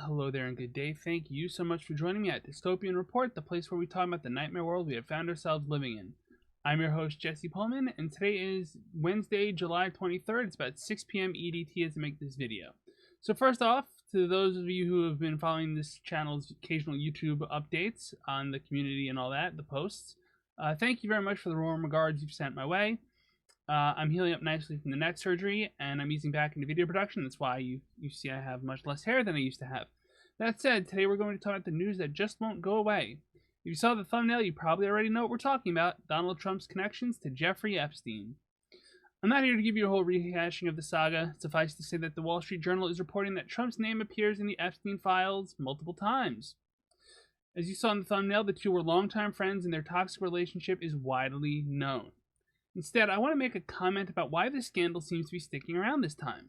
hello there and good day. Thank you so much for joining me at Dystopian Report, the place where we talk about the nightmare world we have found ourselves living in. I'm your host, Jesse Pullman, and today is Wednesday, July 23rd. It's about 6 p.m. EDT as I make this video. So first off, to those of you who have been following this channel's occasional YouTube updates on the community and all that, the posts, thank you very much for the warm regards you've sent my way. I'm healing up nicely from the neck surgery, and I'm easing back into video production. That's why you see I have much less hair than I used to have. That said, today we're going to talk about the news that just won't go away. If you saw the thumbnail, you probably already know what we're talking about: Donald Trump's connections to Jeffrey Epstein. I'm not here to give you a whole rehashing of the saga. Suffice to say that the Wall Street Journal is reporting that Trump's name appears in the Epstein files multiple times. As you saw in the thumbnail, the two were longtime friends and their toxic relationship is widely known. Instead, I want to make a comment about why this scandal seems to be sticking around this time.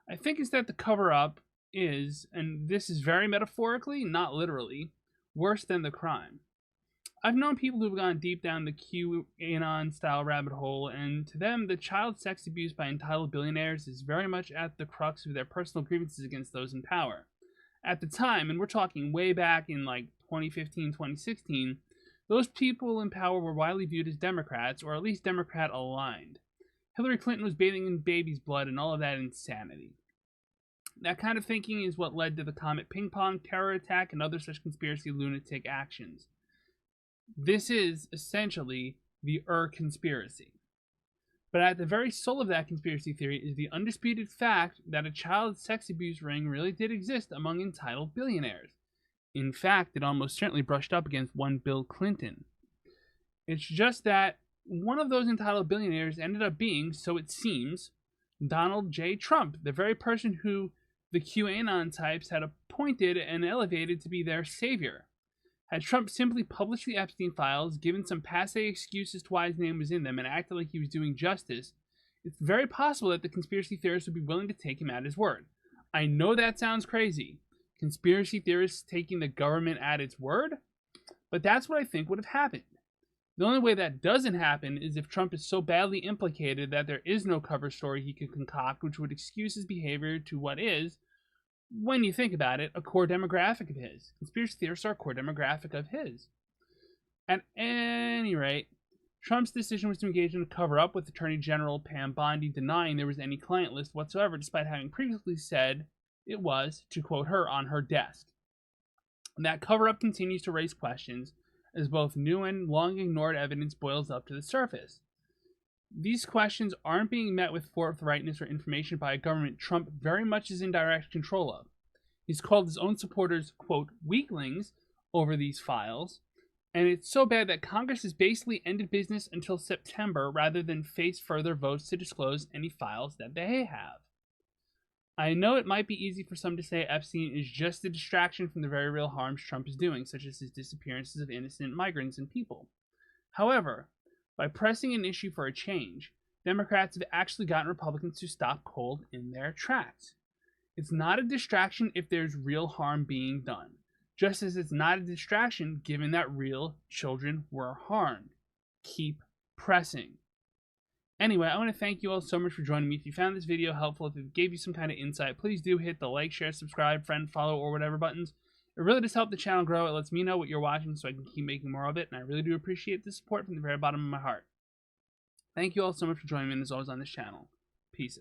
I think it's that the cover-up is, and this is very metaphorically, not literally, worse than the crime. I've known people who've gone deep down the QAnon-style rabbit hole, and to them, the child sex abuse by entitled billionaires is very much at the crux of their personal grievances against those in power. At the time, and we're talking way back in like 2015, 2016, those people in power were widely viewed as Democrats, or at least Democrat-aligned. Hillary Clinton was bathing in baby's blood and all of that insanity. That kind of thinking is what led to the Comet Ping Pong terror attack and other such conspiracy lunatic actions. This is essentially the conspiracy. But at the very soul of that conspiracy theory is the undisputed fact that a child sex abuse ring really did exist among entitled billionaires. In fact, it almost certainly brushed up against one Bill Clinton. It's just that one of those entitled billionaires ended up being, so it seems, Donald J. Trump, the very person who the QAnon types had appointed and elevated to be their savior. Had Trump simply published the Epstein files, given some passé excuse as to why his name was in them, and acted like he was doing justice, it's very possible that the conspiracy theorists would be willing to take him at his word. I know that sounds crazy. Conspiracy theorists taking the government at its word? But that's what I think would have happened. The only way that doesn't happen is if Trump is so badly implicated that there is no cover story he could concoct which would excuse his behavior to what is, when you think about it, a core demographic of his. Conspiracy theorists are a core demographic of his. At any rate, Trump's decision was to engage in a cover-up, with Attorney General Pam Bondi denying there was any client list whatsoever, despite having previously said it was, to quote her, on her desk. And that cover-up continues to raise questions as both new and long-ignored evidence boils up to the surface. These questions aren't being met with forthrightness or information by a government Trump very much is in direct control of. He's called his own supporters, quote, weaklings over these files, and it's so bad that Congress has basically ended business until September rather than face further votes to disclose any files that they have. I know it might be easy for some to say Epstein is just a distraction from the very real harms Trump is doing, such as his disappearances of innocent migrants and people. However, by pressing an issue for a change, Democrats have actually gotten Republicans to stop cold in their tracks. It's not a distraction if there's real harm being done, just as it's not a distraction given that real children were harmed. Keep pressing. Anyway, I want to thank you all so much for joining me. If you found this video helpful, if it gave you some kind of insight, please do hit the like, share, subscribe, friend, follow, or whatever buttons. It really does help the channel grow. It lets me know what you're watching so I can keep making more of it, and I really do appreciate the support from the very bottom of my heart. Thank you all so much for joining me, and as always on this channel. Peace.